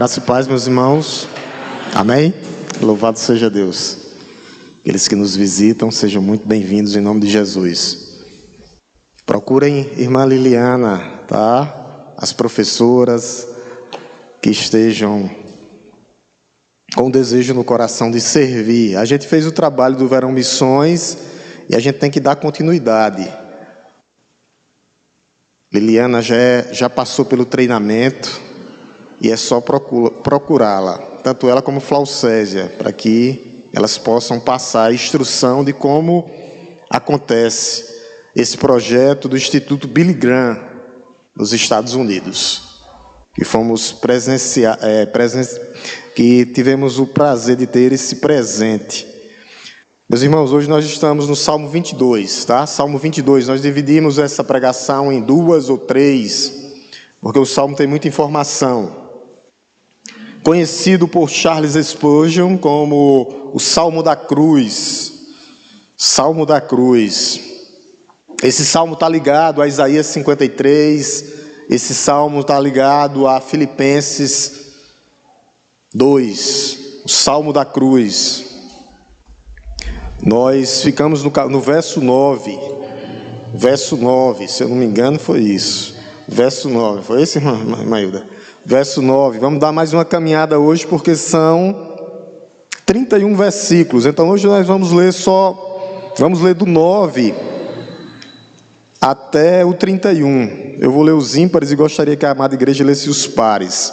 Graça e paz, meus irmãos. Amém? Louvado seja Deus. Aqueles que nos visitam, sejam muito bem-vindos em nome de Jesus. Procurem irmã Liliana, tá? As professoras que estejam com desejo no coração de servir. A gente fez o trabalho do Verão Missões e a gente tem que dar continuidade. Liliana já passou pelo treinamento e é só procurá-la, tanto ela como Flaucésia, para que elas possam passar a instrução de como acontece esse projeto do Instituto Billy Graham nos Estados Unidos, que fomos que tivemos o prazer de ter esse presente. Meus irmãos, hoje nós estamos no Salmo 22, tá? Salmo 22, nós dividimos essa pregação em 2 ou 3, porque o Salmo tem muita informação. Conhecido por Charles Spurgeon como o Salmo da Cruz. Salmo da Cruz. Esse salmo está ligado a Isaías 53, esse salmo está ligado a Filipenses 2, o Salmo da Cruz. Nós ficamos no verso 9, se eu não me engano foi isso. Verso 9, foi esse, irmã Mailda? Verso 9, vamos dar mais uma caminhada hoje, porque são 31 versículos. Então hoje nós vamos ler do 9 até o 31. Eu vou ler os ímpares e gostaria que a amada igreja lesse os pares.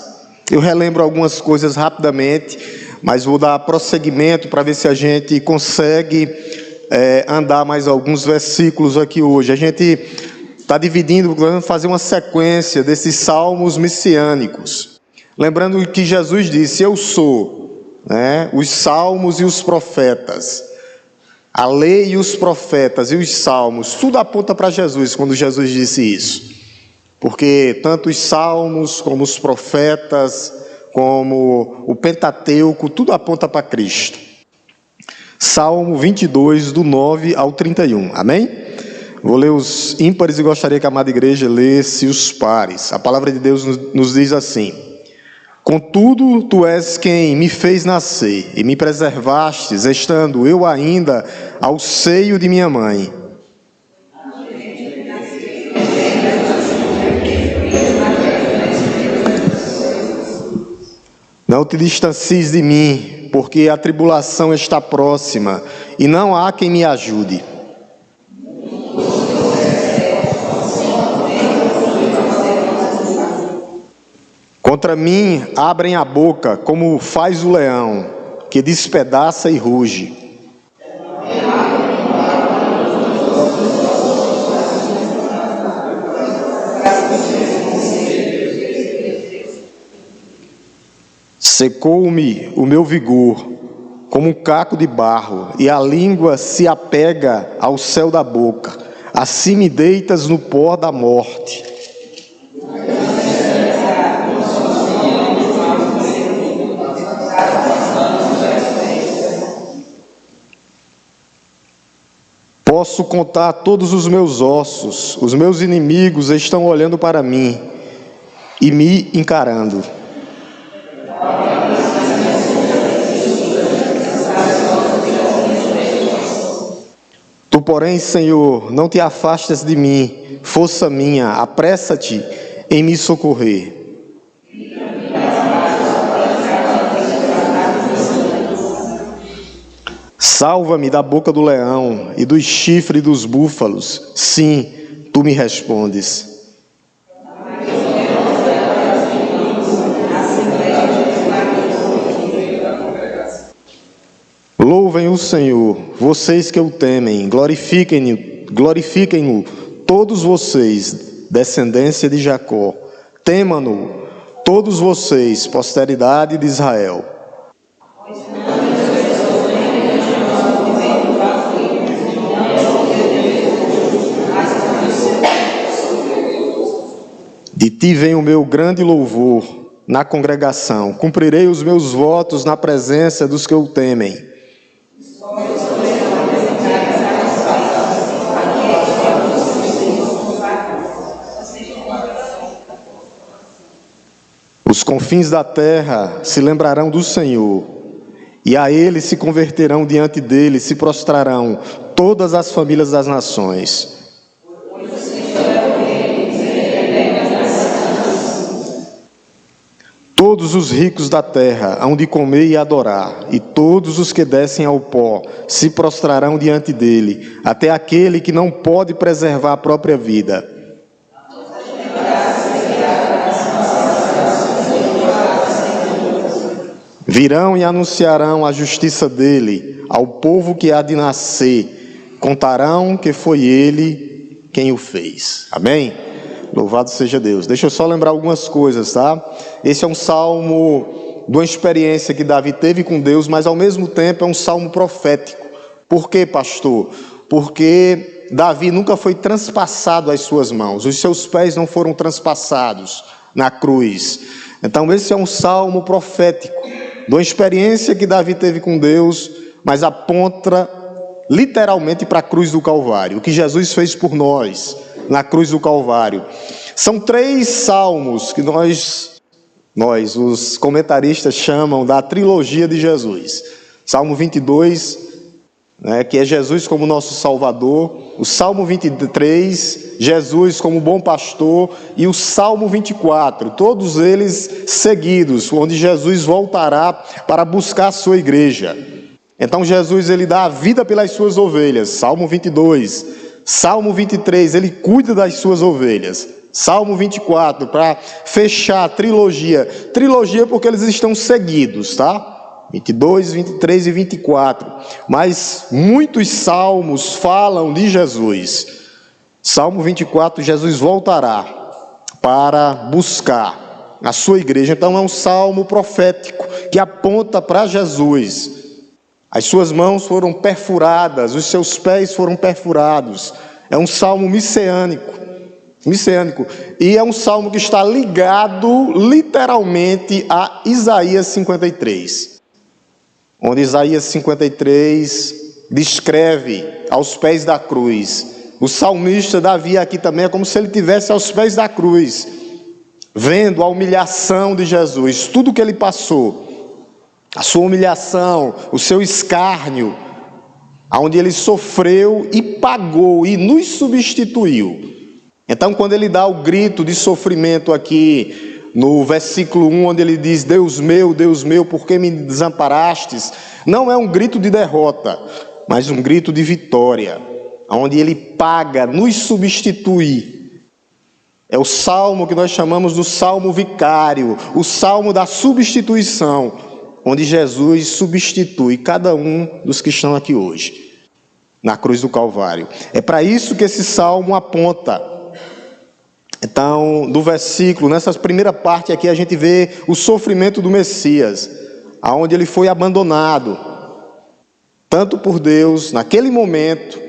Eu relembro algumas coisas rapidamente, mas vou dar prosseguimento para ver se a gente consegue andar mais alguns versículos aqui hoje. A gente está dividindo, vamos fazer uma sequência desses salmos messiânicos. Lembrando que Jesus disse, eu sou, né, os salmos e os profetas. A lei e os profetas e os salmos, tudo aponta para Jesus quando Jesus disse isso. Porque tanto os salmos como os profetas, como o Pentateuco, tudo aponta para Cristo. Salmo 22, do 9 ao 31, amém? Vou ler os ímpares e gostaria que a amada igreja lesse os pares. A palavra de Deus nos diz assim: contudo, tu és quem me fez nascer e me preservastes, estando eu ainda ao seio de minha mãe. Não te distancies de mim, porque a tribulação está próxima e não há quem me ajude. Contra mim abrem a boca, como faz o leão, que despedaça e ruge. Secou-me o meu vigor, como um caco de barro, e a língua se apega ao céu da boca. Assim me deitas no pó da morte. Posso contar todos os meus ossos, os meus inimigos estão olhando para mim e me encarando. Tu, porém, Senhor, não te afastes de mim, força minha, apressa-te em me socorrer. Salva-me da boca do leão e dos chifres dos búfalos. Sim, tu me respondes. Louvem o Senhor, vocês que o temem, glorifiquem-no, todos vocês, descendência de Jacó. Temam-no, todos vocês, posteridade de Israel. De ti vem o meu grande louvor na congregação. Cumprirei os meus votos na presença dos que o temem. Os confins da terra se lembrarão do Senhor, e a Ele se converterão, diante dele se prostrarão todas as famílias das nações. Todos os ricos da terra hão de comer e adorar, e todos os que descem ao pó se prostrarão diante dele, até aquele que não pode preservar a própria vida. Virão e anunciarão a justiça dele ao povo que há de nascer, contarão que foi ele quem o fez. Amém? Louvado seja Deus. Deixa eu só lembrar algumas coisas, tá? Esse é um salmo de uma experiência que Davi teve com Deus, mas ao mesmo tempo é um salmo profético. Por quê, pastor? Porque Davi nunca foi transpassado às suas mãos, os seus pés não foram transpassados na cruz. Então esse é um salmo profético, de uma experiência que Davi teve com Deus, mas aponta literalmente para a cruz do Calvário, o que Jesus fez por nós na cruz do Calvário. São 3 salmos que nós, os comentaristas, chamam da trilogia de Jesus. Salmo 22, que é Jesus como nosso Salvador. O Salmo 23, Jesus como bom pastor. E o Salmo 24, todos eles seguidos, onde Jesus voltará para buscar a sua igreja. Então Jesus, ele dá a vida pelas suas ovelhas. Salmo 22. Salmo 23, ele cuida das suas ovelhas. Salmo 24, para fechar a trilogia. Trilogia porque eles estão seguidos, tá? 22, 23 e 24. Mas muitos salmos falam de Jesus. Salmo 24, Jesus voltará para buscar a sua igreja. Então é um salmo profético que aponta para Jesus. As suas mãos foram perfuradas, os seus pés foram perfurados. É um salmo messiânico. E é um salmo que está ligado literalmente a Isaías 53. Onde Isaías 53 descreve aos pés da cruz. O salmista Davi aqui também é como se ele estivesse aos pés da cruz, vendo a humilhação de Jesus, tudo que ele passou. A sua humilhação, o seu escárnio, onde ele sofreu e pagou e nos substituiu. Então, quando ele dá o grito de sofrimento aqui, no versículo 1, onde ele diz: Deus meu, por que me desamparastes? Não é um grito de derrota, mas um grito de vitória, onde ele paga, nos substitui. É o salmo que nós chamamos do salmo vicário, o salmo da substituição, onde Jesus substitui cada um dos que estão aqui hoje, na cruz do Calvário. É para isso que esse salmo aponta. Então, do versículo, nessa primeira parte aqui, a gente vê o sofrimento do Messias, aonde ele foi abandonado, tanto por Deus, naquele momento,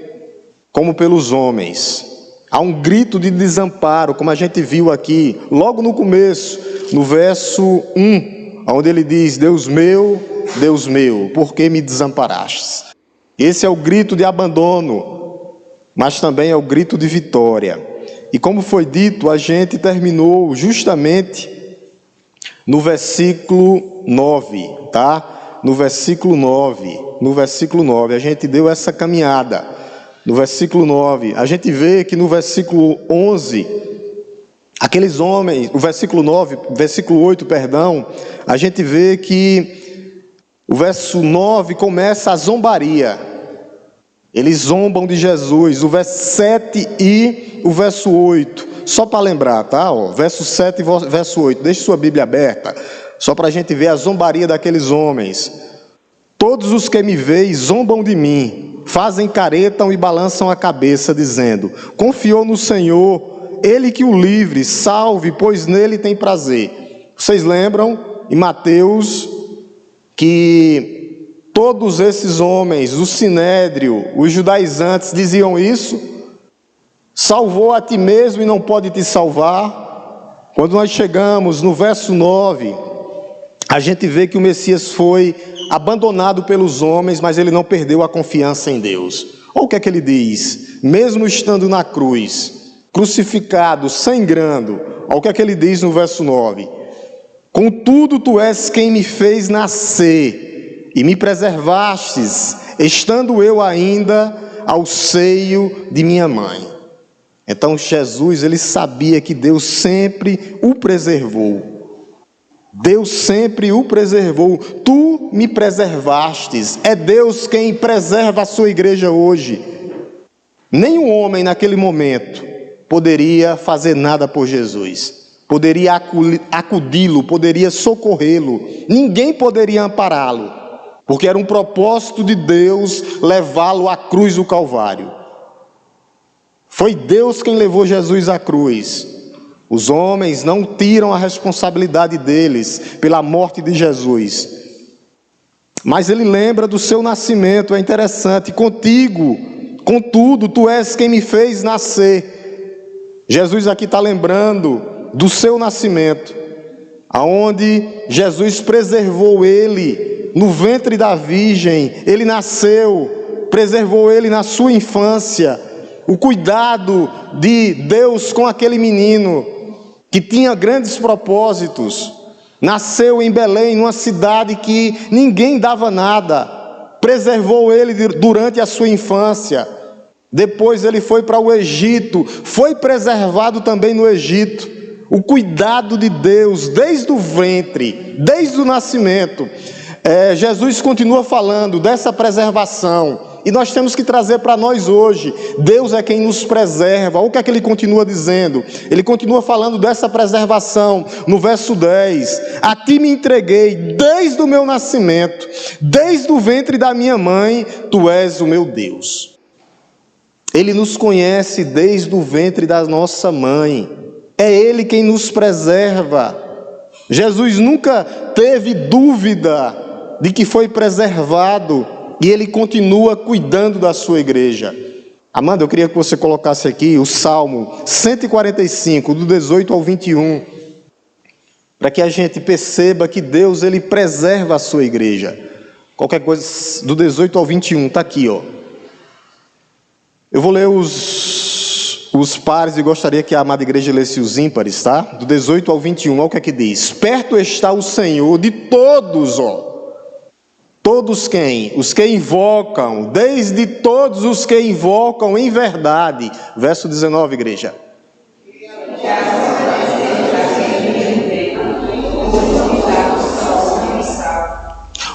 como pelos homens. Há um grito de desamparo, como a gente viu aqui, logo no começo, no verso 1, onde ele diz: Deus meu, por que me desamparastes? Esse é o grito de abandono, mas também é o grito de vitória. E como foi dito, a gente terminou justamente no versículo 9, tá? No versículo 9, a gente deu essa caminhada. No versículo 9, a gente vê que no versículo 11... aqueles homens, o versículo 8, a gente vê que o verso 9 começa a zombaria. Eles zombam de Jesus, o verso 7 e o verso 8. Só para lembrar, tá? Verso 7 e verso 8. Deixe sua Bíblia aberta, só para a gente ver a zombaria daqueles homens. Todos os que me veem zombam de mim, fazem caretam e balançam a cabeça, dizendo: confiou no Senhor, Ele que o livre, salve, pois nele tem prazer. Vocês lembram em Mateus que todos esses homens, o Sinédrio, os judaizantes diziam isso? Salvou a ti mesmo e não pode te salvar. Quando nós chegamos no verso 9, a gente vê que o Messias foi abandonado pelos homens, mas ele não perdeu a confiança em Deus. Olha o que é que ele diz: mesmo estando na cruz, crucificado, sangrando, olha o que é que ele diz no verso 9: Contudo, tu és quem me fez nascer e me preservastes, estando eu ainda ao seio de minha mãe. Então Jesus, ele sabia que Deus sempre o preservou. Deus sempre o preservou. Tu me preservastes. É Deus quem preserva a sua igreja hoje. Nenhum homem naquele momento poderia fazer nada por Jesus. Poderia acudi-lo, poderia socorrê-lo. Ninguém poderia ampará-lo, porque era um propósito de Deus levá-lo à cruz do Calvário. Foi Deus quem levou Jesus à cruz. Os homens não tiram a responsabilidade deles pela morte de Jesus. Mas ele lembra do seu nascimento, é interessante. Contudo, tu és quem me fez nascer. Jesus aqui está lembrando do seu nascimento, aonde Jesus preservou ele no ventre da virgem. Ele nasceu, preservou ele na sua infância. O cuidado de Deus com aquele menino que tinha grandes propósitos. Nasceu em Belém, numa cidade que ninguém dava nada. Preservou ele durante a sua infância. Depois ele foi para o Egito, foi preservado também no Egito. O cuidado de Deus desde o ventre, desde o nascimento. Jesus continua falando dessa preservação. E nós temos que trazer para nós hoje. Deus é quem nos preserva. Olha o que é que ele continua dizendo. Ele continua falando dessa preservação no verso 10. A ti me entreguei desde o meu nascimento, desde o ventre da minha mãe, tu és o meu Deus. Ele nos conhece desde o ventre da nossa mãe. É Ele quem nos preserva. Jesus nunca teve dúvida de que foi preservado. E Ele continua cuidando da sua igreja. Amanda, eu queria que você colocasse aqui o Salmo 145, do 18 ao 21, para que a gente perceba que Deus, Ele preserva a sua igreja. Qualquer coisa, do 18 ao 21, está aqui, ó. Eu vou ler os pares e gostaria que a amada igreja lesse os ímpares, tá? Do 18 ao 21, olha o que é que diz. Perto está o Senhor de todos, ó. Todos quem? Os que invocam, desde todos os que invocam em verdade. Verso 19, igreja.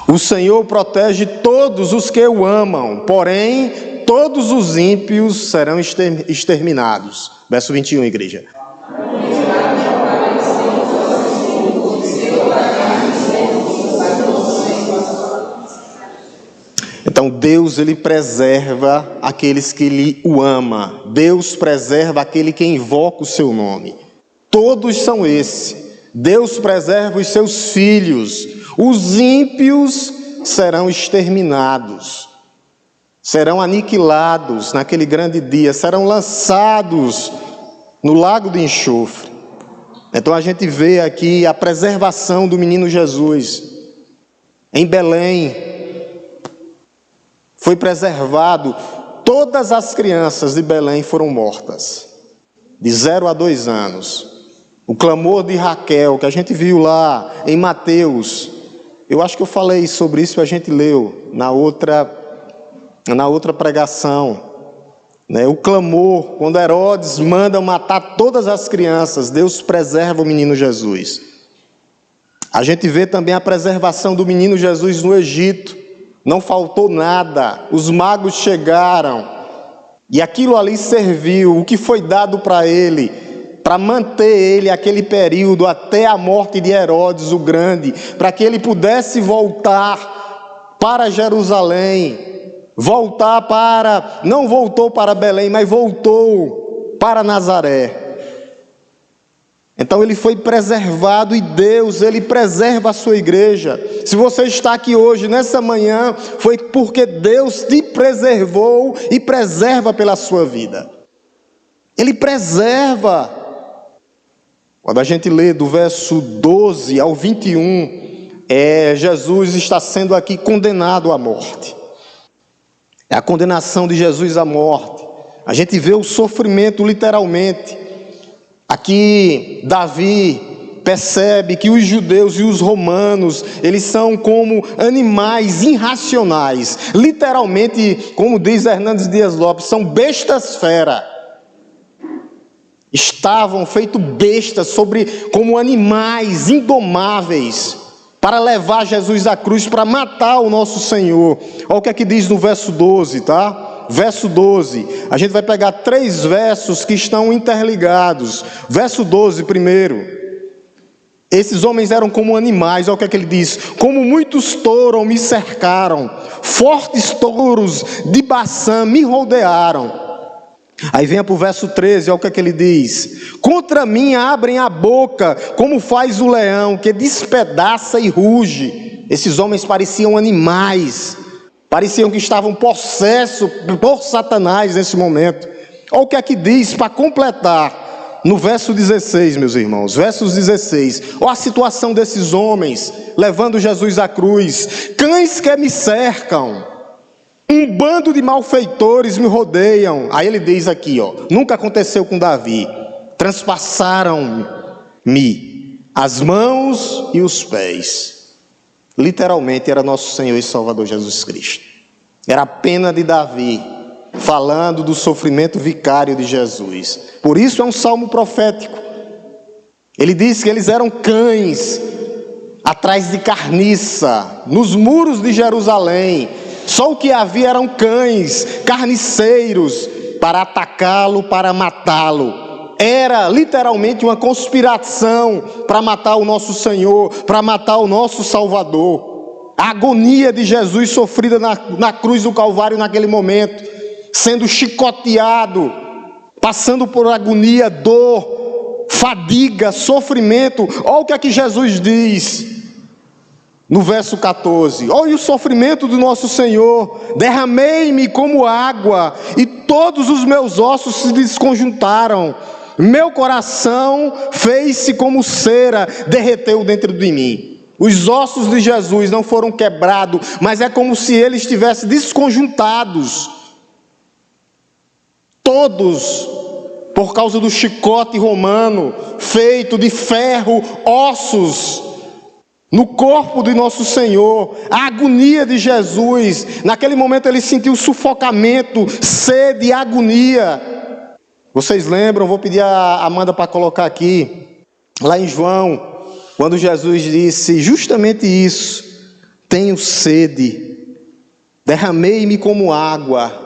O Senhor protege todos os que o amam, porém, todos os ímpios serão exterminados. Verso 21, igreja. Então Deus, Ele preserva aqueles que Ele o ama. Deus preserva aquele que invoca o seu nome. Todos são esses. Deus preserva os seus filhos. Os ímpios serão exterminados. Serão aniquilados naquele grande dia. Serão lançados no lago de enxofre. Então a gente vê aqui a preservação do menino Jesus. Em Belém, foi preservado, todas as crianças de Belém foram mortas, de 0 a 2 anos. O clamor de Raquel, que a gente viu lá em Mateus, eu acho que eu falei sobre isso e a gente leu na outra pregação, né? O clamor, quando Herodes manda matar todas as crianças, Deus preserva o menino Jesus. A gente vê também a preservação do menino Jesus no Egito. Não faltou nada, os magos chegaram, e aquilo ali serviu, o que foi dado para ele, para manter ele aquele período até a morte de Herodes o Grande, para que ele pudesse voltar para Jerusalém, não voltou para Belém, mas voltou para Nazaré. Então ele foi preservado e Deus, Ele preserva a sua igreja. Se você está aqui hoje, nessa manhã, foi porque Deus te preservou e preserva pela sua vida. Ele preserva. Quando a gente lê do verso 12 ao 21, Jesus está sendo aqui condenado à morte. É a condenação de Jesus à morte. A gente vê o sofrimento literalmente. Aqui, Davi, percebe que os judeus e os romanos, eles são como animais irracionais. Literalmente, como diz Hernandes Dias Lopes, são bestas fera. Estavam feitos bestas, como animais indomáveis, para levar Jesus à cruz, para matar o nosso Senhor. Olha o que é que diz no verso 12, tá? Verso 12, a gente vai pegar 3 versos que estão interligados. Verso 12 primeiro. Esses homens eram como animais, olha o que é que ele diz: como muitos touros me cercaram, fortes touros de Baçã me rodearam. Aí vem para o verso 13, olha o que é que ele diz: contra mim abrem a boca, como faz o leão, que despedaça e ruge. Esses homens pareciam animais, pareciam que estavam possessos por Satanás nesse momento. Olha o que é que diz para completar. No verso 16, meus irmãos, versos 16, olha a situação desses homens, levando Jesus à cruz. Cães que me cercam, um bando de malfeitores me rodeiam. Aí ele diz aqui, ó, nunca aconteceu com Davi. Transpassaram-me as mãos e os pés. Literalmente era nosso Senhor e Salvador Jesus Cristo. Era a pena de Davi, falando do sofrimento vicário de Jesus. Por isso é um salmo profético. Ele diz que eles eram cães atrás de carniça, nos muros de Jerusalém. Só o que havia eram cães, carniceiros, para atacá-lo, para matá-lo. Era literalmente uma conspiração para matar o nosso Senhor, para matar o nosso Salvador. A agonia de Jesus sofrida na cruz do Calvário naquele momento, sendo chicoteado, passando por agonia, dor, fadiga, sofrimento. Olha o que é que Jesus diz no verso 14: olha o sofrimento do nosso Senhor. Derramei-me como água e todos os meus ossos se desconjuntaram. Meu coração fez-se como cera, derreteu dentro de mim. Os ossos de Jesus não foram quebrados, mas é como se eles estivessem desconjuntados. Todos, por causa do chicote romano, feito de ferro, ossos, no corpo de nosso Senhor. A agonia de Jesus, naquele momento ele sentiu sufocamento, sede e agonia. Vocês lembram? Vou pedir a Amanda para colocar aqui, lá em João, quando Jesus disse justamente isso: tenho sede, derramei-me como água.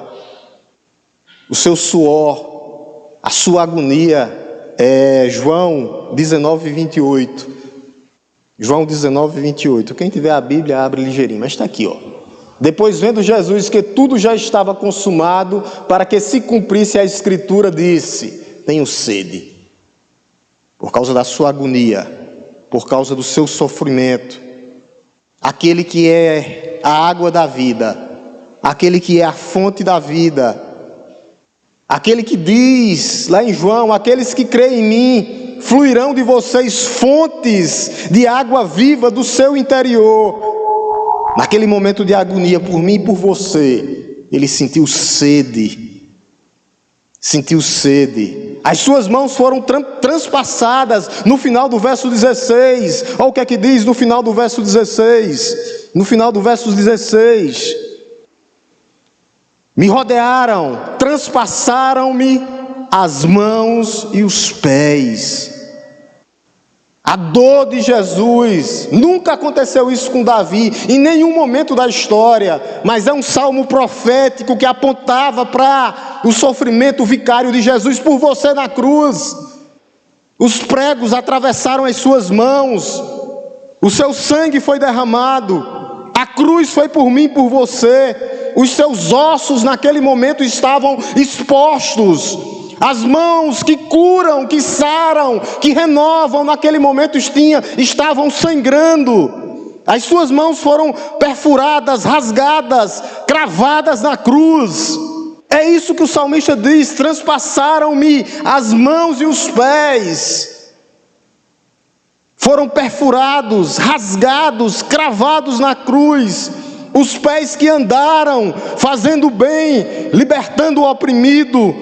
O seu suor, a sua agonia, é João 19, 28. João 19, 28. Quem tiver a Bíblia, abre ligeirinho, mas está aqui, ó. Depois, vendo Jesus que tudo já estava consumado, para que se cumprisse a Escritura, disse: tenho sede. Por causa da sua agonia, por causa do seu sofrimento. Aquele que é a água da vida, aquele que é a fonte da vida, aquele que diz lá em João: aqueles que creem em mim, fluirão de vocês fontes de água viva do seu interior. Naquele momento de agonia por mim e por você, ele sentiu sede. Sentiu sede. As suas mãos foram transpassadas no final do verso 16. Olha o que é que diz no final do verso 16. No final do verso 16. Me rodearam, transpassaram-me as mãos e os pés. A dor de Jesus, nunca aconteceu isso com Davi, em nenhum momento da história, mas é um salmo profético que apontava para o sofrimento vicário de Jesus por você na cruz. Os pregos atravessaram as suas mãos, o seu sangue foi derramado, a cruz foi por mim e por você. Os seus ossos naquele momento estavam expostos. As mãos que curam, que saram, que renovam, naquele momento estavam sangrando. As suas mãos foram perfuradas, rasgadas, cravadas na cruz. É isso que o salmista diz: transpassaram-me as mãos e os pés. Foram perfurados, rasgados, cravados na cruz. Os pés que andaram fazendo bem, libertando o oprimido,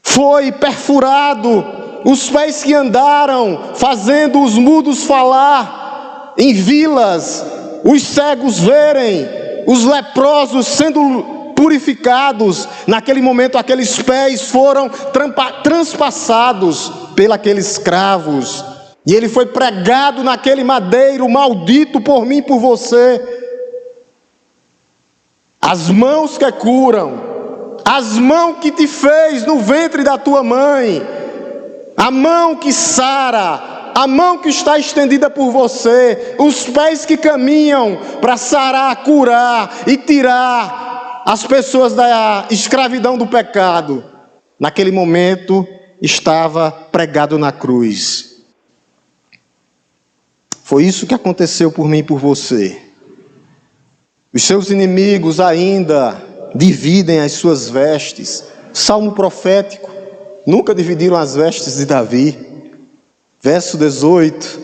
foi perfurado os pés que andaram fazendo os mudos falar em vilas, os cegos verem, os leprosos sendo purificados. Naquele momento, aqueles pés foram transpassados pelos cravos, e ele foi pregado naquele madeiro, maldito por mim e por você. As mãos que curam, as mãos que te fez no ventre da tua mãe, a mão que sara, a mão que está estendida por você, os pés que caminham para sarar, curar e tirar as pessoas da escravidão do pecado. Naquele momento estava pregado na cruz. Foi isso que aconteceu por mim e por você. Os seus inimigos ainda dividem as suas vestes. Salmo profético. Nunca dividiram as vestes de Davi. Verso 18.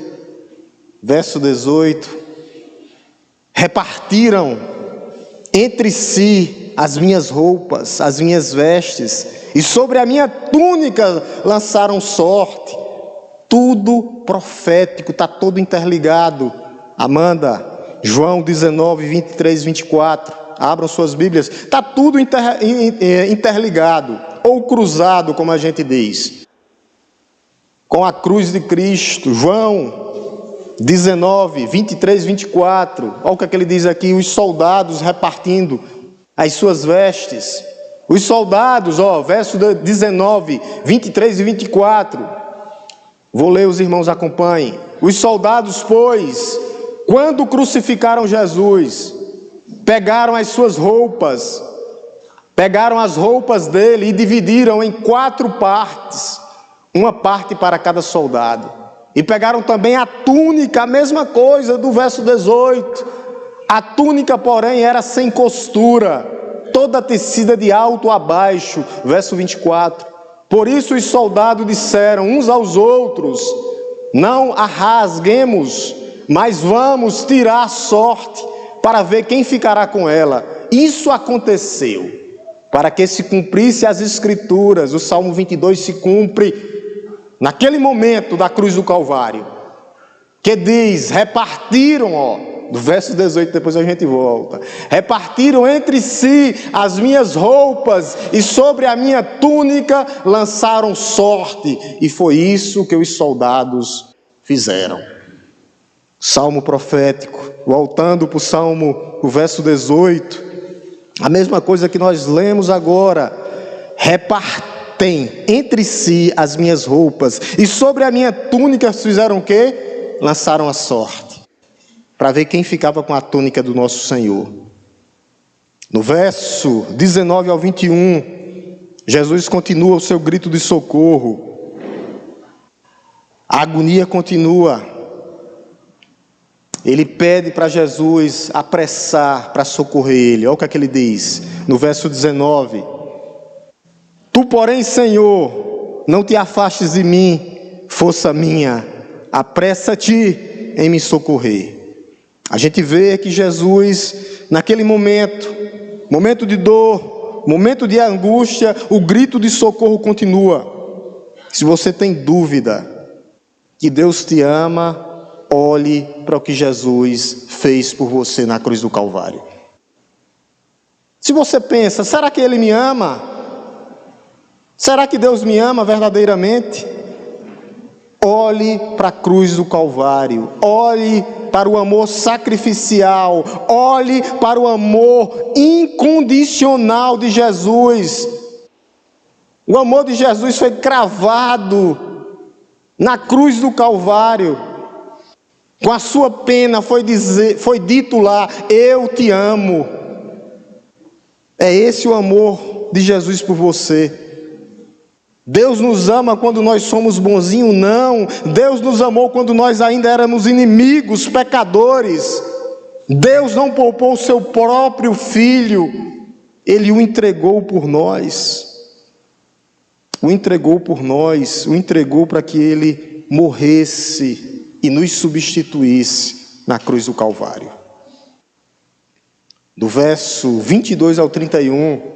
Repartiram entre si as minhas roupas, as minhas vestes, e sobre a minha túnica lançaram sorte. Tudo profético, está todo interligado. Amanda, João 19, 23, 24. Abram suas Bíblias. Está tudo interligado, ou cruzado, como a gente diz, com a cruz de Cristo. João 19, 23, 24. Olha o que ele diz aqui: os soldados repartindo as suas vestes. Os soldados, verso 19, 23 e 24. Vou ler, os irmãos acompanhem. Os soldados, pois, quando crucificaram Jesus, pegaram as suas roupas, pegaram as roupas dele e dividiram em 4 partes, uma parte para cada soldado. E pegaram também a túnica, a mesma coisa do verso 18. A túnica, porém, era sem costura, toda tecida de alto a baixo, verso 24. Por isso os soldados disseram uns aos outros: não a rasguemos, mas vamos tirar a sorte para ver quem ficará com ela. Isso aconteceu para que se cumprisse as Escrituras. O Salmo 22 se cumpre naquele momento da cruz do Calvário, que diz: repartiram, do verso 18, depois a gente volta. Repartiram entre si as minhas roupas, e sobre a minha túnica lançaram sorte. E foi isso que os soldados fizeram. Salmo profético. Voltando para o Salmo, o verso 18. A mesma coisa que nós lemos agora. Repartem entre si as minhas roupas, e sobre a minha túnica fizeram o quê? Lançaram a sorte, para ver quem ficava com a túnica do nosso Senhor. No verso 19 ao 21, Jesus continua o seu grito de socorro. A agonia continua. Ele pede para Jesus apressar para socorrer ele. Olha o que ele diz no verso 19: tu, porém, Senhor, não te afastes de mim, força minha, apressa-te em me socorrer. A gente vê que Jesus, naquele momento de dor, momento de angústia, o grito de socorro continua. Se você tem dúvida que Deus te ama, olhe para o que Jesus fez por você na cruz do Calvário. Se você pensa: será que Ele me ama? Será que Deus me ama verdadeiramente? Olhe para a cruz do Calvário, olhe para o amor sacrificial, olhe para o amor incondicional de Jesus. O amor de Jesus foi cravado na cruz do Calvário. Com a sua pena foi dito lá: eu te amo. É esse o amor de Jesus por você. Deus nos ama quando nós somos bonzinhos? Não. Deus nos amou quando nós ainda éramos inimigos, pecadores. Deus não poupou o seu próprio Filho, Ele o entregou por nós. O entregou por nós, o entregou para que Ele morresse e nos substituísse na cruz do Calvário. Do verso 22 ao 31,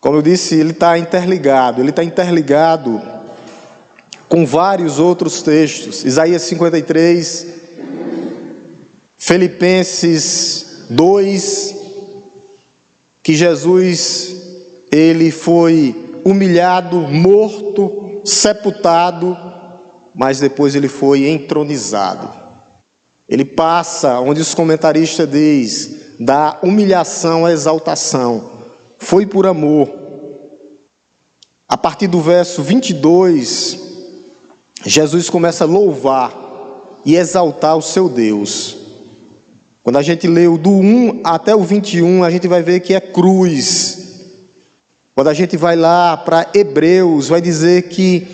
como eu disse, ele está interligado com vários outros textos. Isaías 53, Filipenses 2, que Jesus, ele foi humilhado, morto, sepultado, mas depois ele foi entronizado. Ele passa, onde os comentaristas dizem, da humilhação à exaltação. Foi por amor. A partir do verso 22, Jesus começa a louvar e exaltar o seu Deus. Quando a gente leu do 1 até o 21, a gente vai ver que é cruz. Quando a gente vai lá para Hebreus, vai dizer que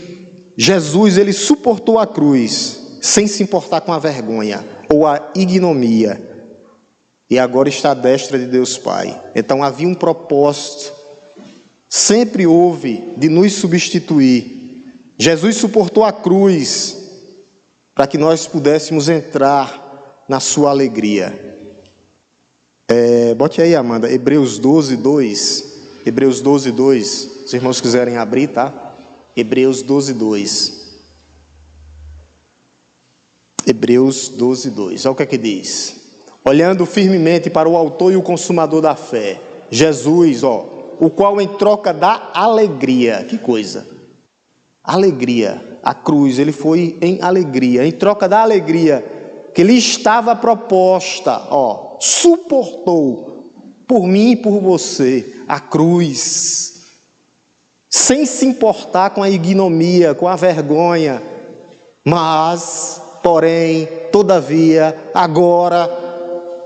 Jesus, ele suportou a cruz, sem se importar com a vergonha ou a ignomia. E agora está à destra de Deus Pai. Então havia um propósito, sempre houve, de nos substituir. Jesus suportou a cruz para que nós pudéssemos entrar na sua alegria. Bote aí, Amanda, Hebreus 12, 2. Hebreus 12, 2. Se os irmãos quiserem abrir, tá? Hebreus 12, 2. Hebreus 12, 2. Olha o que é que diz. Olhando firmemente para o autor e o consumador da fé, Jesus, o qual em troca da alegria, que coisa, alegria, a cruz, ele foi em alegria, em troca da alegria que lhe estava proposta, suportou por mim e por você a cruz, sem se importar com a ignomia, com a vergonha, mas, porém, todavia, agora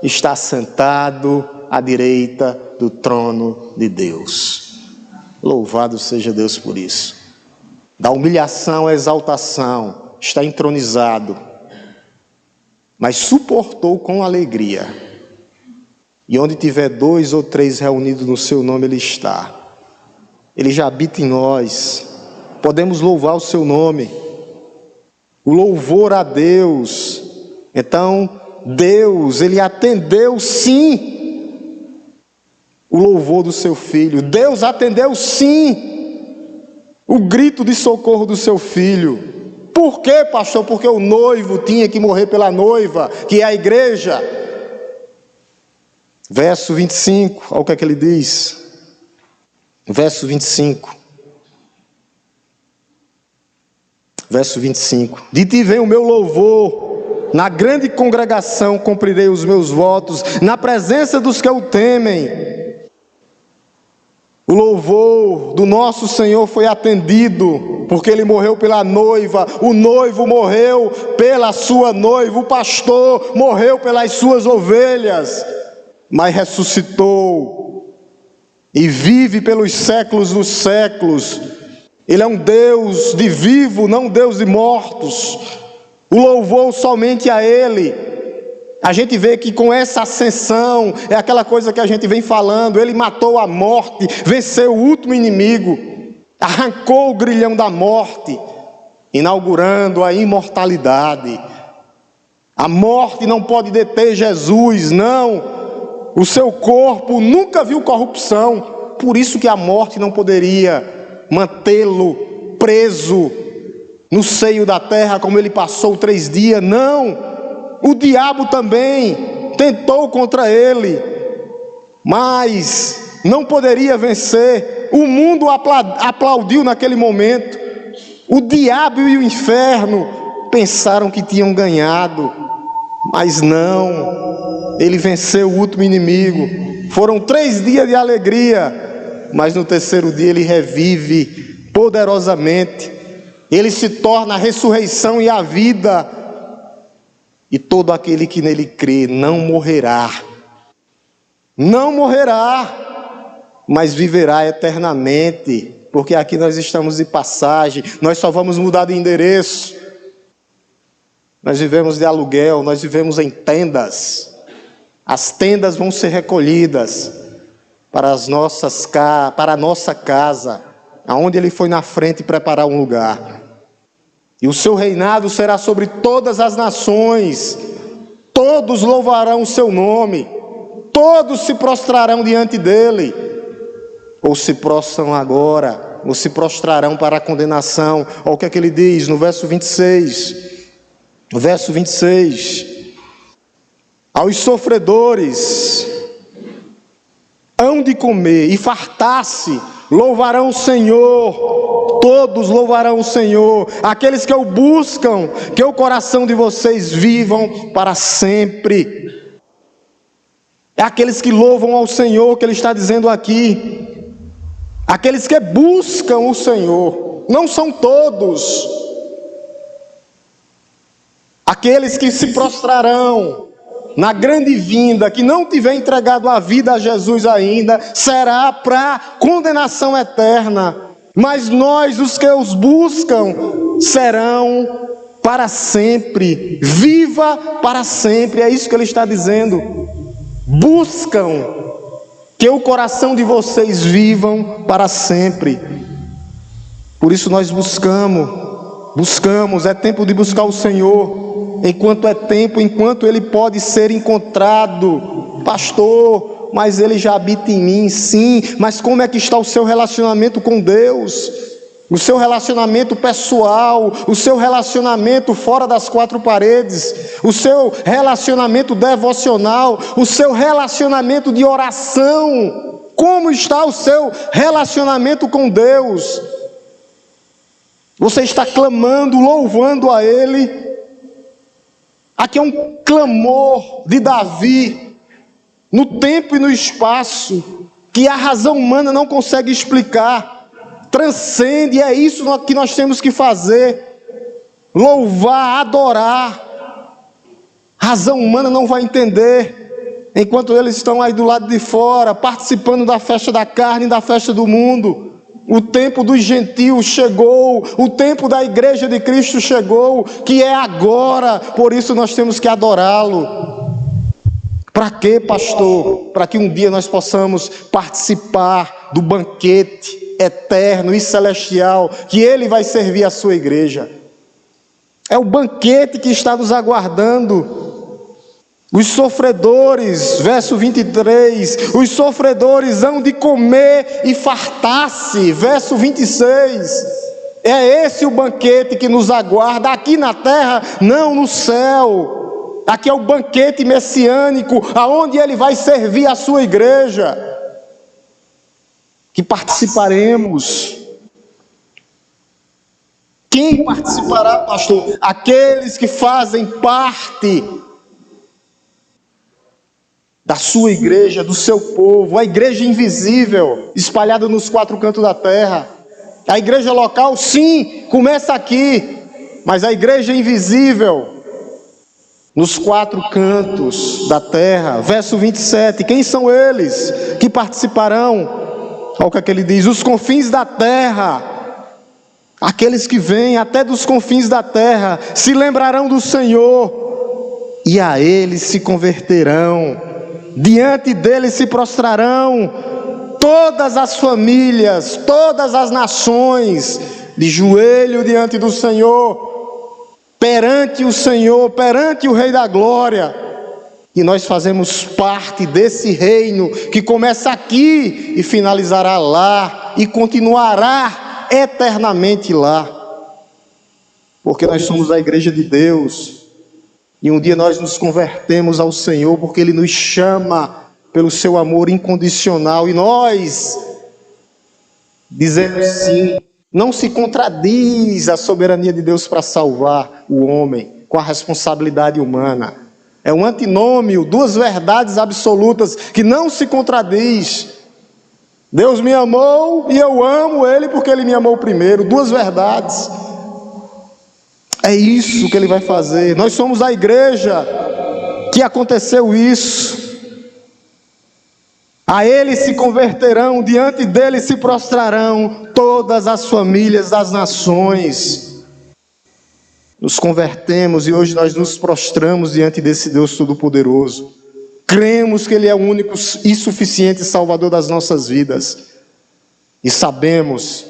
está sentado à direita do trono de Deus. Louvado seja Deus por isso. Da humilhação à exaltação, está entronizado, mas suportou com alegria. E onde tiver 2 ou 3 reunidos no seu nome, ele está. Ele já habita em nós. Podemos louvar o seu nome. O louvor a Deus. Então, Deus, ele atendeu sim o louvor do seu filho. Deus atendeu sim o grito de socorro do seu filho. Por quê, pastor? Porque o noivo tinha que morrer pela noiva, que é a igreja. Verso 25, olha o que é que ele diz. Verso 25. Verso 25. De ti vem o meu louvor. Na grande congregação cumprirei os meus votos, na presença dos que o temem. O louvor do nosso Senhor foi atendido, porque ele morreu pela noiva, o noivo morreu pela sua noiva, o pastor morreu pelas suas ovelhas, mas ressuscitou e vive pelos séculos dos séculos. Ele é um Deus de vivo, não um Deus de mortos. O louvor somente a Ele. A gente vê que com essa ascensão, é aquela coisa que a gente vem falando, Ele matou a morte, venceu o último inimigo, arrancou o grilhão da morte, inaugurando a imortalidade. A morte não pode deter Jesus, não. O seu corpo nunca viu corrupção, por isso que a morte não poderia mantê-lo preso no seio da terra, como ele passou 3 dias, não. O diabo também tentou contra ele, mas não poderia vencer. O mundo aplaudiu naquele momento. O diabo e o inferno pensaram que tinham ganhado, mas não. Ele venceu o último inimigo. Foram 3 dias de alegria, mas no 3º dia ele revive poderosamente. Ele se torna a ressurreição e a vida, e todo aquele que nele crê não morrerá, mas viverá eternamente, porque aqui nós estamos de passagem, nós só vamos mudar de endereço, nós vivemos de aluguel, nós vivemos em tendas, as tendas vão ser recolhidas para a nossa casa, aonde ele foi na frente preparar um lugar. E o seu reinado será sobre todas as nações. Todos louvarão o seu nome. Todos se prostrarão diante dele. Ou se prostram agora ou se prostrarão para a condenação. Olha o que é que ele diz no verso 26. Verso 26. Aos sofredores hão de comer e fartar-se, louvarão o Senhor, todos louvarão o Senhor, aqueles que o buscam, que o coração de vocês vivam para sempre. É aqueles que louvam ao Senhor que ele está dizendo aqui, aqueles que buscam o Senhor, não são todos, aqueles que se prostrarão na grande vinda, que não tiver entregado a vida a Jesus ainda, será para condenação eterna, mas nós, os que os buscam, serão para sempre, viva para sempre, é isso que ele está dizendo. Buscam que o coração de vocês vivam para sempre. Por isso nós buscamos, é tempo de buscar o Senhor, enquanto é tempo, enquanto Ele pode ser encontrado. Pastor, mas Ele já habita em mim, sim, mas como é que está o seu relacionamento com Deus? O seu relacionamento pessoal, o seu relacionamento fora das quatro paredes, o seu relacionamento devocional, o seu relacionamento de oração. Como está o seu relacionamento com Deus? Você está clamando, louvando a Ele? Aqui é um clamor de Davi, no tempo e no espaço, que a razão humana não consegue explicar. Transcende, é isso que nós temos que fazer. Louvar, adorar. Razão humana não vai entender, enquanto eles estão aí do lado de fora, participando da festa da carne, da festa do mundo. O tempo dos gentios chegou, o tempo da igreja de Cristo chegou, que é agora, por isso nós temos que adorá-lo. Para quê, pastor? Para que um dia nós possamos participar do banquete eterno e celestial, que Ele vai servir a sua igreja. É o banquete que está nos aguardando. Os sofredores, verso 23, os sofredores hão de comer e fartar-se, verso 26, é esse o banquete que nos aguarda, aqui na terra, não no céu. Aqui é o banquete messiânico, aonde Ele vai servir a sua igreja, que participaremos. Quem participará, pastor? Aqueles que fazem parte da sua igreja, do seu povo, a igreja invisível, espalhada nos quatro cantos da terra. A igreja local, sim, começa aqui, mas a igreja invisível, nos quatro cantos da terra. Verso 27, quem são eles que participarão? Olha o que ele diz: os confins da terra, aqueles que vêm até dos confins da terra, se lembrarão do Senhor, e a Ele se converterão, diante dele se prostrarão todas as famílias, todas as nações, de joelho diante do Senhor, perante o Senhor, perante o Rei da Glória. E nós fazemos parte desse reino que começa aqui e finalizará lá e continuará eternamente lá, porque nós somos a igreja de Deus. E um dia nós nos convertemos ao Senhor, porque Ele nos chama pelo seu amor incondicional, e nós dizemos sim. Não se contradiz a soberania de Deus para salvar o homem com a responsabilidade humana. É um antinômio, duas verdades absolutas que não se contradiz. Deus me amou e eu amo Ele porque Ele me amou primeiro. Duas verdades. É isso que Ele vai fazer. Nós somos a igreja que aconteceu isso. A Ele se converterão, diante dEle se prostrarão todas as famílias das nações. Nos convertemos e hoje nós nos prostramos diante desse Deus Todo-Poderoso. Cremos que Ele é o único e suficiente Salvador das nossas vidas. E sabemos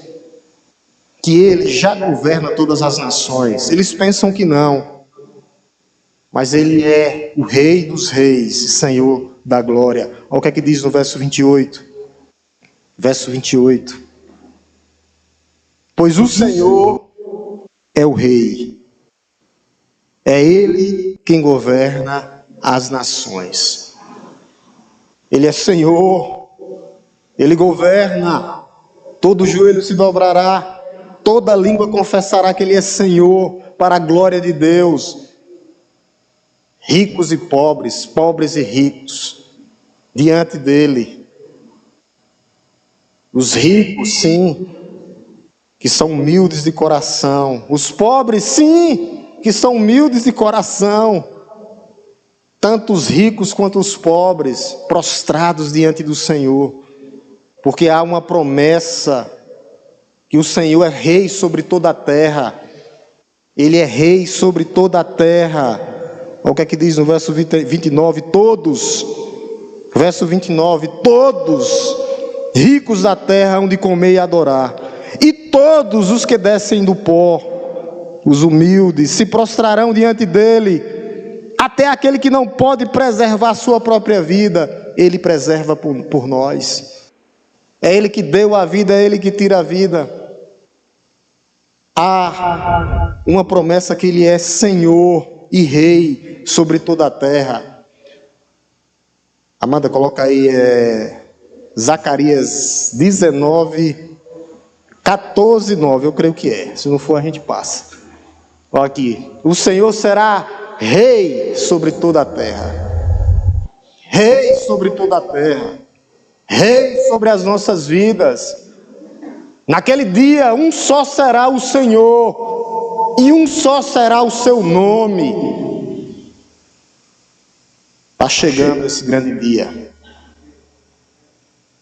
que Ele já governa todas as nações. Eles pensam que não, mas Ele é o Rei dos Reis, Senhor da Glória. Olha o que é que diz no verso 28. Verso 28. pois o Senhor é o Rei. É Ele quem governa as nações. Ele é Senhor, Ele governa, todo joelho se dobrará, toda língua confessará que Ele é Senhor, para a glória de Deus. Ricos e pobres, pobres e ricos, diante dEle. Os ricos, sim, que são humildes de coração. Os pobres, sim, que são humildes de coração. Tanto os ricos quanto os pobres, prostrados diante do Senhor. Porque há uma promessa que o Senhor é Rei sobre toda a terra. Ele é Rei sobre toda a terra. Olha o que é que diz no verso 29, todos. Verso 29, todos ricos da terra hão de comer e adorar. E todos os que descem do pó, os humildes, se prostrarão diante dele. Até aquele que não pode preservar a sua própria vida, ele preserva por nós. É Ele que deu a vida, é Ele que tira a vida. Há uma promessa que Ele é Senhor e Rei sobre toda a terra. Amanda, coloca aí Zacarias 19, 14, 9, eu creio que é. Se não for, a gente passa. Olha aqui. O Senhor será Rei sobre toda a terra. Rei sobre toda a terra. Rei sobre as nossas vidas. Naquele dia, um só será o Senhor, e um só será o seu nome. Está chegando esse grande dia.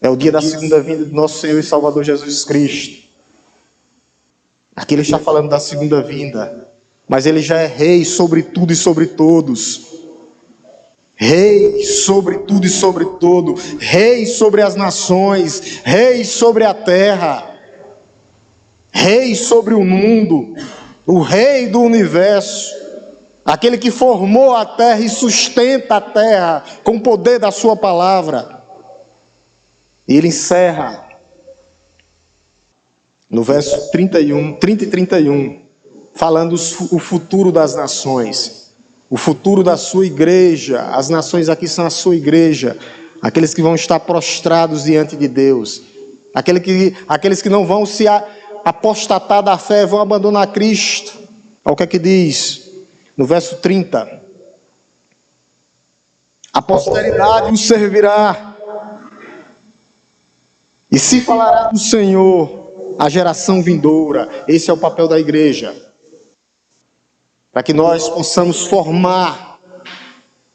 É o dia da segunda vinda do nosso Senhor e Salvador Jesus Cristo. Aqui ele está falando da segunda vinda, mas ele já é Rei sobre tudo e sobre todos. Rei sobre tudo e sobre todo, Rei sobre as nações, Rei sobre a terra, Rei sobre o mundo, o Rei do universo, aquele que formou a terra e sustenta a terra com o poder da sua palavra. E ele encerra no verso 30 e 31, falando o futuro das nações. O futuro da sua igreja, as nações aqui são a sua igreja, aqueles que vão estar prostrados diante de Deus, aqueles que não vão se apostatar da fé, vão abandonar Cristo. Olha o que é que diz no verso 30: a posteridade o servirá, e se falará do Senhor a geração vindoura. Esse é o papel da igreja, para que nós possamos formar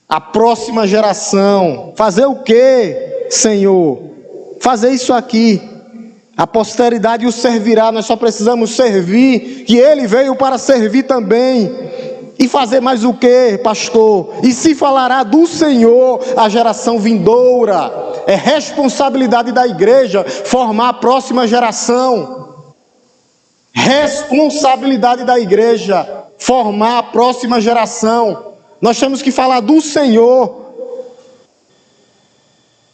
a próxima geração. Fazer o quê, Senhor? Fazer isso aqui. A posteridade o servirá, nós só precisamos servir, que Ele veio para servir também. E fazer mais o quê, pastor? E se falará do Senhor a geração vindoura. É responsabilidade da igreja formar a próxima geração. Responsabilidade da igreja formar a próxima geração. Nós temos que falar do Senhor.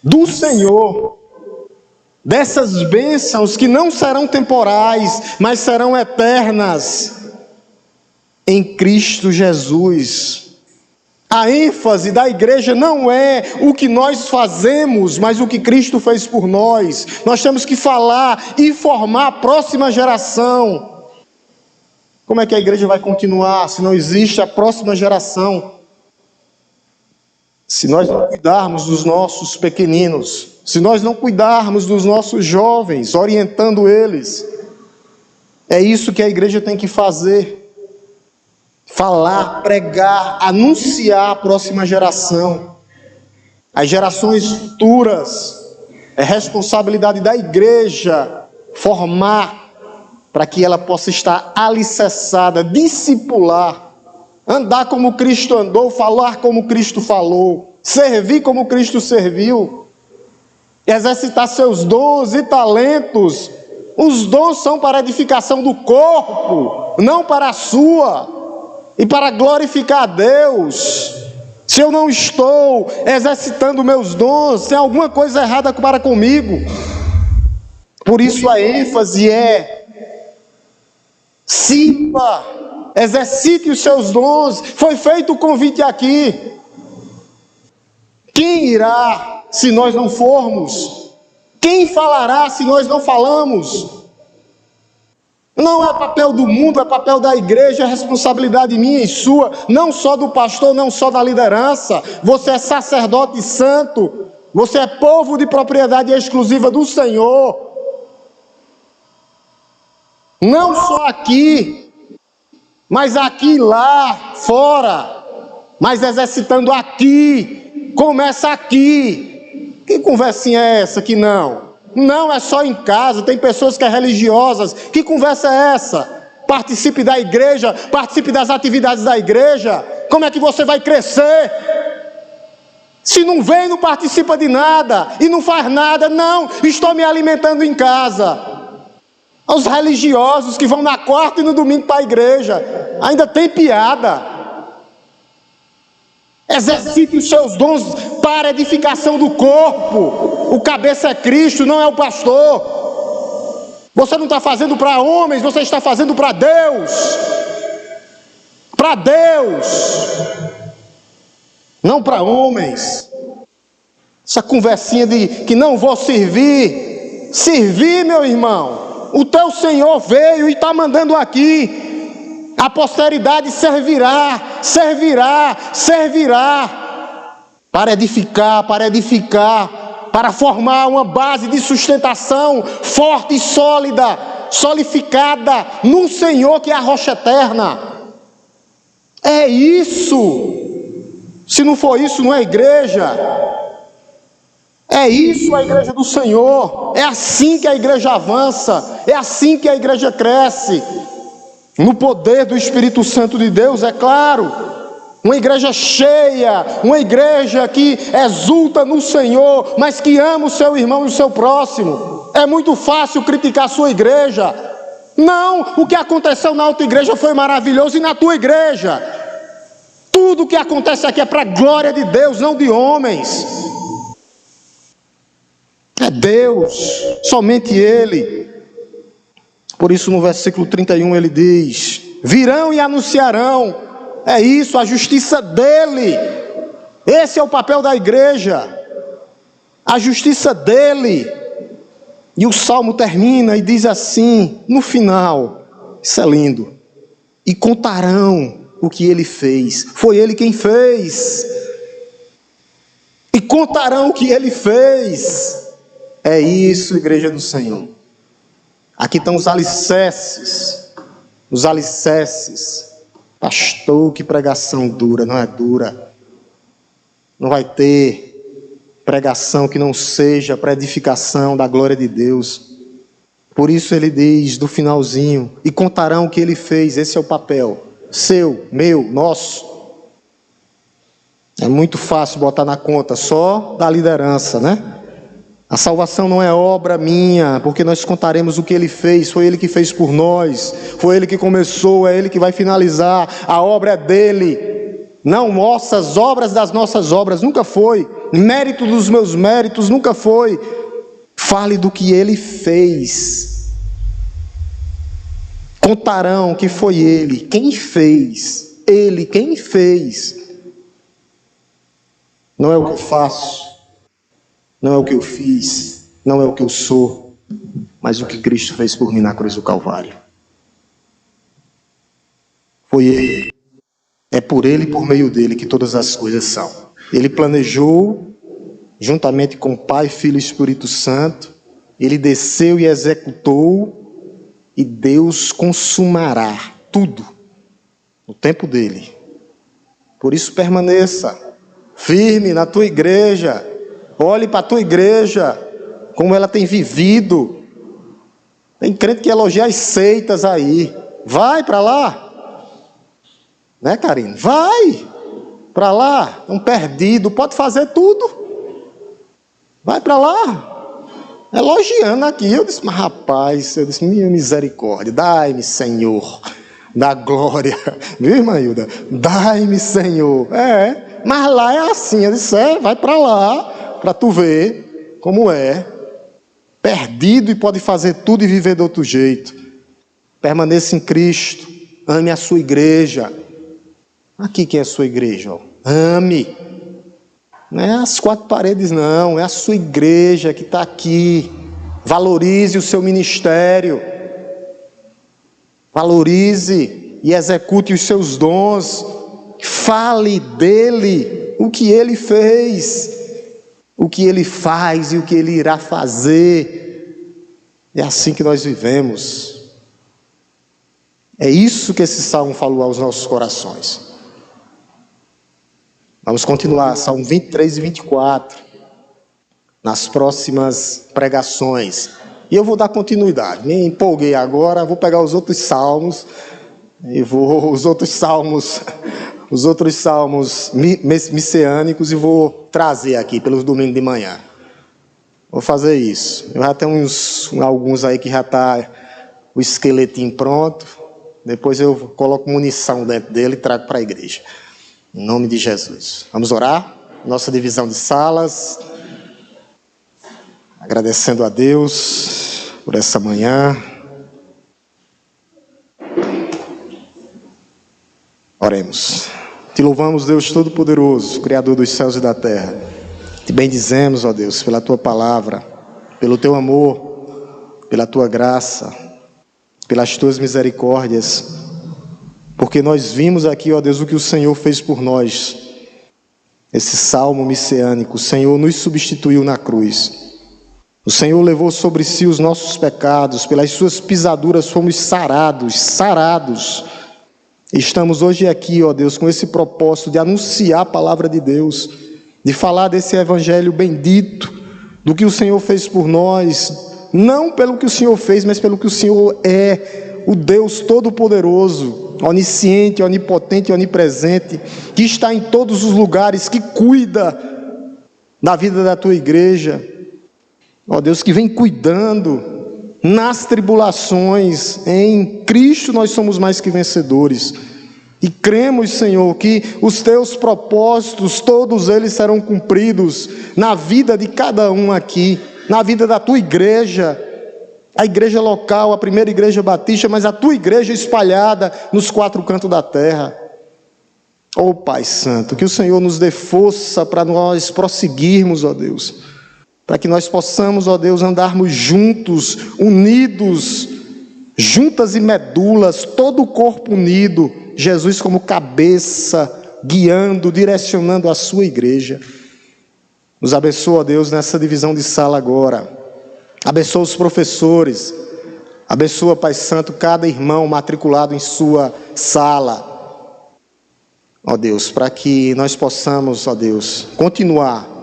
Do Senhor. Dessas bênçãos que não serão temporais, mas serão eternas. Em Cristo Jesus. A ênfase da igreja não é o que nós fazemos, mas o que Cristo fez por nós. Nós temos que falar e formar a próxima geração. Como é que a igreja vai continuar se não existe a próxima geração? Se nós não cuidarmos dos nossos pequeninos, se nós não cuidarmos dos nossos jovens, orientando eles, é isso que a igreja tem que fazer. Falar, pregar, anunciar a próxima geração. As gerações futuras, é responsabilidade da igreja formar, para que ela possa estar alicerçada, discipular, andar como Cristo andou, falar como Cristo falou, servir como Cristo serviu, exercitar seus dons e talentos. Os dons são para a edificação do corpo, não para a sua, e para glorificar a Deus. Se eu não estou exercitando meus dons, tem alguma coisa errada para comigo. Por isso a ênfase é Sirva, exercite os seus dons. Foi feito o convite aqui. Quem irá se nós não formos? Quem falará se nós não falamos? Não é papel do mundo, é papel da igreja, é responsabilidade minha e sua, não só do pastor, não só da liderança. Você é sacerdote santo, você é povo de propriedade exclusiva do Senhor. Não só aqui, mas aqui e lá, fora, mas exercitando aqui, começa aqui. Que conversinha é essa que não? Não é só em casa, tem pessoas que são religiosas. Que conversa é essa? Participe da igreja, participe das atividades da igreja. Como é que você vai crescer? Se não vem, não participa de nada e não faz nada, não, estou me alimentando em casa. Os religiosos que vão na quarta e no domingo para a igreja, ainda tem piada. Exercite os seus dons para a edificação do corpo. O cabeça é Cristo, não é o pastor. Você não está fazendo para homens, você está fazendo para Deus. Para Deus. Não para homens. Essa conversinha de que não vou servir. Servir, meu irmão. O teu Senhor veio e está mandando aqui. A posteridade servirá, servirá, servirá. Para edificar, para formar uma base de sustentação forte e sólida, solidificada no Senhor que é a rocha eterna. É isso. Se não for isso, não é igreja. É isso a igreja do Senhor. É assim que a igreja avança. É assim que a igreja cresce. No poder do Espírito Santo de Deus, é claro. Uma igreja cheia, uma igreja que exulta no Senhor, mas que ama o seu irmão e o seu próximo. É muito fácil criticar a sua igreja. Não, o que aconteceu na outra igreja foi maravilhoso e na tua igreja. Tudo o que acontece aqui é para a glória de Deus, não de homens. É Deus, somente Ele. Por isso no versículo 31 ele diz: virão e anunciarão. É isso, a justiça dele. Esse é o papel da igreja. A justiça dele. E o salmo termina e diz assim, no final, isso é lindo: e contarão o que ele fez. Foi ele quem fez. E contarão o que ele fez. É isso, igreja do Senhor. Aqui estão os alicerces. Os alicerces. Pastor, que pregação dura. Não é dura. Não vai ter pregação que não seja para edificação da glória de Deus. Por isso ele diz, do finalzinho: e contarão o que ele fez. Esse é o papel. Seu, meu, nosso. É muito fácil botar na conta só da liderança, né? A salvação não é obra minha, porque nós contaremos o que ele fez. Foi ele que fez por nós, foi ele que começou, é ele que vai finalizar. A obra é dele, não nossas obras das nossas obras, nunca foi. Mérito dos meus méritos, nunca foi. Fale do que ele fez. Contarão que foi ele, quem fez. Ele, quem fez. Não é o que eu faço. Não é o que eu fiz, não é o que eu sou, mas o que Cristo fez por mim na cruz do Calvário. Foi Ele. É por Ele e por meio dEle que todas as coisas são. Ele planejou, juntamente com Pai, Filho e Espírito Santo. Ele desceu e executou, e Deus consumará tudo no tempo dEle. Por isso permaneça firme na tua igreja. Olhe para a tua igreja, como ela tem vivido. Tem crente que elogia as seitas aí. Vai para lá. Né, Karine? Vai para lá. Um perdido, pode fazer tudo. Vai para lá. Elogiando aqui. Eu disse, mas rapaz, minha misericórdia, dai-me, Senhor, da glória. Viu, irmã Hilda? Dai-me, Senhor. Mas lá é assim. Eu disse, vai para lá. Para tu ver como é, perdido e pode fazer tudo e viver de outro jeito. Permaneça em Cristo. Ame a sua igreja. Aqui quem é a sua igreja? Ó. Ame. Não é as quatro paredes, não. É a sua igreja que está aqui. Valorize o seu ministério. Valorize e execute os seus dons. Fale dele, o que ele fez, o que ele faz e o que ele irá fazer. É assim que nós vivemos. É isso que esse salmo falou aos nossos corações. Vamos continuar, Salmo 23 e 24, nas próximas pregações. E eu vou dar continuidade. Me empolguei agora, vou pegar os outros salmos, os outros salmos messiânicos e vou trazer aqui pelos domingos de manhã. Vou fazer isso. Eu já tenho alguns aí que já está o esqueletinho pronto. Depois eu coloco munição dentro dele e trago para a igreja. Em nome de Jesus. Vamos orar? Nossa divisão de salas. Agradecendo a Deus por essa manhã. Oremos. Te louvamos, Deus Todo-Poderoso, Criador dos céus e da terra. Te bendizemos, ó Deus, pela Tua palavra, pelo Teu amor, pela Tua graça, pelas Tuas misericórdias, porque nós vimos aqui, ó Deus, o que o Senhor fez por nós. Esse salmo messiânico, o Senhor nos substituiu na cruz. O Senhor levou sobre si os nossos pecados, pelas Suas pisaduras fomos sarados. Estamos hoje aqui, ó Deus, com esse propósito de anunciar a palavra de Deus, de falar desse evangelho bendito, do que o Senhor fez por nós, não pelo que o Senhor fez, mas pelo que o Senhor é, o Deus Todo-Poderoso, onisciente, onipotente, onipresente, que está em todos os lugares, que cuida da vida da Tua igreja, ó Deus, que vem cuidando nas tribulações. Em Cristo nós somos mais que vencedores. E cremos, Senhor, que os Teus propósitos, todos eles serão cumpridos na vida de cada um aqui, na vida da Tua igreja, a igreja local, a primeira igreja batista, mas a Tua igreja espalhada nos quatro cantos da terra. Ó Pai Santo, que o Senhor nos dê força para nós prosseguirmos, ó Deus, para que nós possamos, ó Deus, andarmos juntos, unidos, juntas e medulas, todo o corpo unido, Jesus como cabeça, guiando, direcionando a sua igreja. Nos abençoa, ó Deus, nessa divisão de sala agora. Abençoa os professores, abençoa, Pai Santo, cada irmão matriculado em sua sala. Ó Deus, para que nós possamos, ó Deus, continuar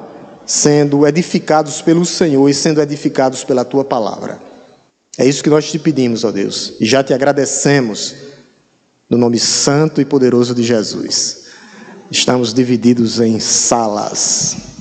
sendo edificados pelo Senhor e sendo edificados pela Tua palavra. É isso que nós te pedimos, ó Deus, e já te agradecemos, no nome santo e poderoso de Jesus. Estamos divididos em salas.